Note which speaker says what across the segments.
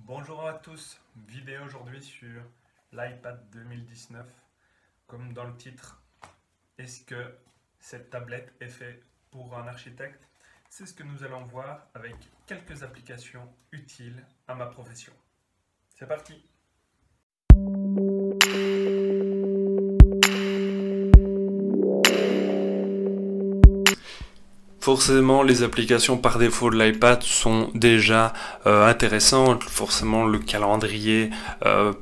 Speaker 1: Bonjour à tous, vidéo aujourd'hui sur l'iPad 2019. Comme dans le titre, est-ce que cette tablette est faite pour un architecte? C'est ce que nous allons voir avec quelques applications utiles à ma profession. C'est parti! Forcément, les applications par défaut de l'iPad sont déjà intéressantes. Forcément, le calendrier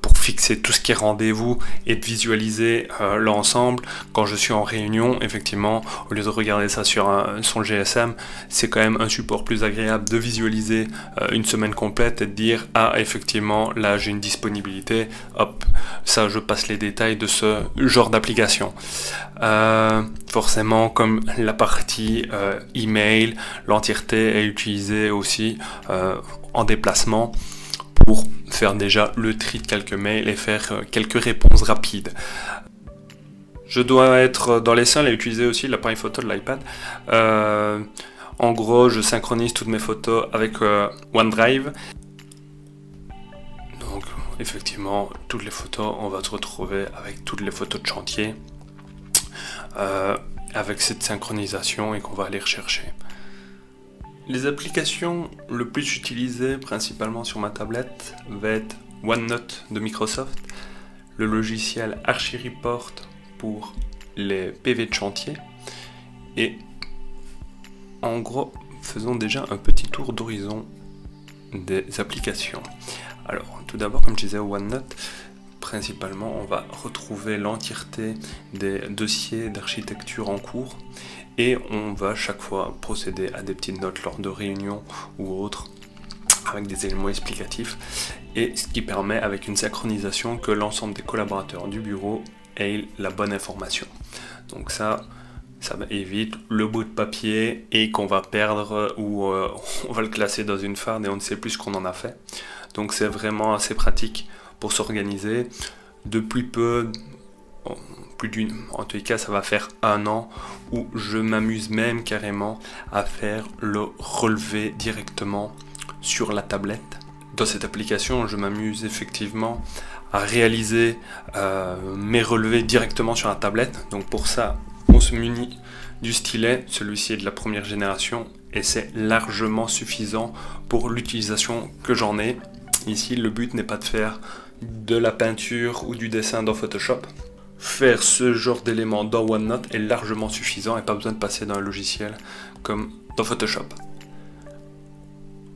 Speaker 1: pour fixer tout ce qui est rendez-vous et de visualiser l'ensemble. Quand je suis en réunion, effectivement, au lieu de regarder ça sur son GSM, c'est quand même un support plus agréable de visualiser une semaine complète et de dire « Ah, effectivement, là, j'ai une disponibilité. Hop, ça, je passe les détails de ce genre d'application. » Forcément, comme la partie email, l'entièreté est utilisée aussi en déplacement pour faire déjà le tri de quelques mails et faire quelques réponses rapides. Je dois être dans les seuls à utiliser aussi l'appareil photo de l'iPad. En gros, je synchronise toutes mes photos avec OneDrive. Donc, effectivement, toutes les photos, on va se retrouver avec toutes les photos de chantier. Avec cette synchronisation et qu'on va aller rechercher. Les applications le plus utilisées principalement sur ma tablette va être OneNote de Microsoft, le logiciel ArchiReport pour les PV de chantier et en gros faisons déjà un petit tour d'horizon des applications. Alors tout d'abord, comme je disais, OneNote, principalement, on va retrouver l'entièreté des dossiers d'architecture en cours et on va chaque fois procéder à des petites notes lors de réunions ou autres avec des éléments explicatifs, et ce qui permet avec une synchronisation que l'ensemble des collaborateurs du bureau aient la bonne information. Donc ça évite le bout de papier et qu'on va perdre ou on va le classer dans une farde et on ne sait plus ce qu'on en a fait. Donc c'est vraiment assez pratique pour s'organiser. Depuis peu, en tout cas ça va faire 1 an où je m'amuse même carrément à faire le relevé directement sur la tablette. Dans cette application, je m'amuse effectivement à réaliser mes relevés directement sur la tablette. Donc pour ça, on se munit du stylet, celui-ci est de la première génération et c'est largement suffisant pour l'utilisation que j'en ai. Ici, le but n'est pas de faire de la peinture ou du dessin dans Photoshop. Faire ce genre d'éléments dans OneNote est largement suffisant et pas besoin de passer dans un logiciel comme dans Photoshop.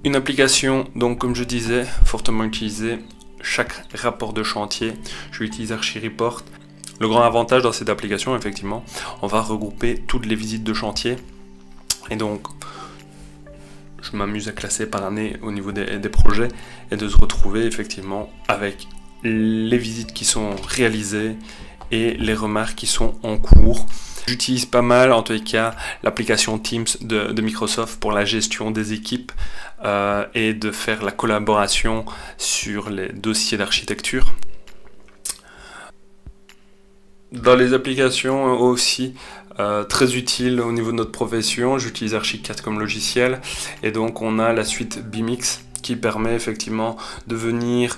Speaker 1: Une application, donc comme je disais, fortement utilisée, chaque rapport de chantier, je vais utiliser ArchiReport. Le grand avantage dans cette application, effectivement, on va regrouper toutes les visites de chantier et donc je m'amuse à classer par année au niveau des projets et de se retrouver effectivement avec les visites qui sont réalisées et les remarques qui sont en cours. J'utilise pas mal, en tous les cas, l'application Teams de Microsoft pour la gestion des équipes et de faire la collaboration sur les dossiers d'architecture. Dans les applications aussi très utiles au niveau de notre profession, j'utilise Archicad comme logiciel et donc on a la suite BIMX qui permet effectivement de venir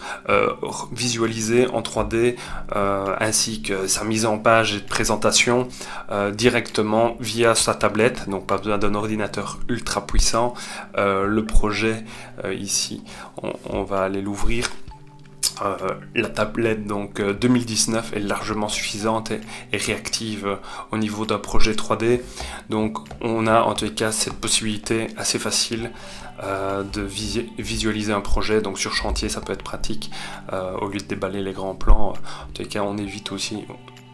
Speaker 1: visualiser en 3D ainsi que sa mise en page et de présentation directement via sa tablette, donc pas besoin d'un ordinateur ultra puissant. Le projet ici, on va aller l'ouvrir. La tablette donc 2019 est largement suffisante et réactive au niveau d'un projet 3D. Donc on a en tout cas cette possibilité assez facile de visualiser un projet. Donc sur chantier ça peut être pratique au lieu de déballer les grands plans. En tout cas on évite aussi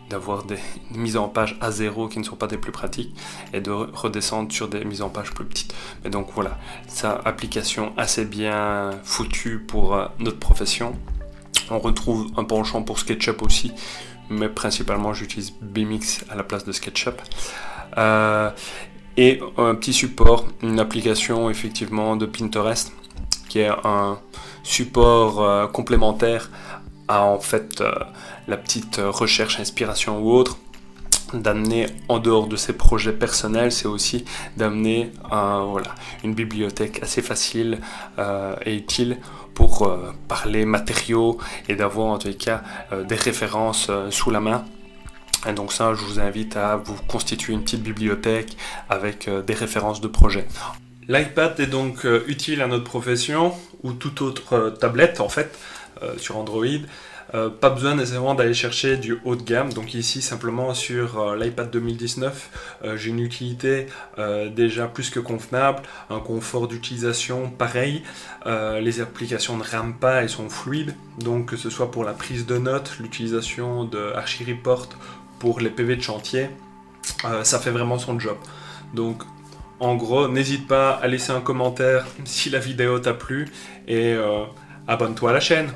Speaker 1: d'avoir des mises en page à zéro qui ne sont pas des plus pratiques et de redescendre sur des mises en page plus petites. Mais donc voilà, ça application assez bien foutue pour notre profession. On retrouve un penchant pour SketchUp aussi, mais principalement j'utilise BIMX à la place de SketchUp. Et un petit support, une application effectivement de Pinterest, qui est un support complémentaire à en fait la petite recherche, inspiration ou autre, d'amener en dehors de ses projets personnels, c'est aussi d'amener voilà, une bibliothèque assez facile et utile pour parler matériaux et d'avoir en tous les cas des références sous la main. Et donc ça, je vous invite à vous constituer une petite bibliothèque avec des références de projet. L'iPad est donc utile à notre profession ou toute autre tablette en fait sur Android. Pas besoin nécessairement d'aller chercher du haut de gamme. Donc ici simplement sur l'iPad 2019, j'ai une utilité déjà plus que convenable, un confort d'utilisation pareil. Les applications ne rament pas, elles sont fluides. Donc que ce soit pour la prise de notes, l'utilisation de ArchiReport pour les PV de chantier, ça fait vraiment son job. Donc en gros, n'hésite pas à laisser un commentaire si la vidéo t'a plu et abonne-toi à la chaîne.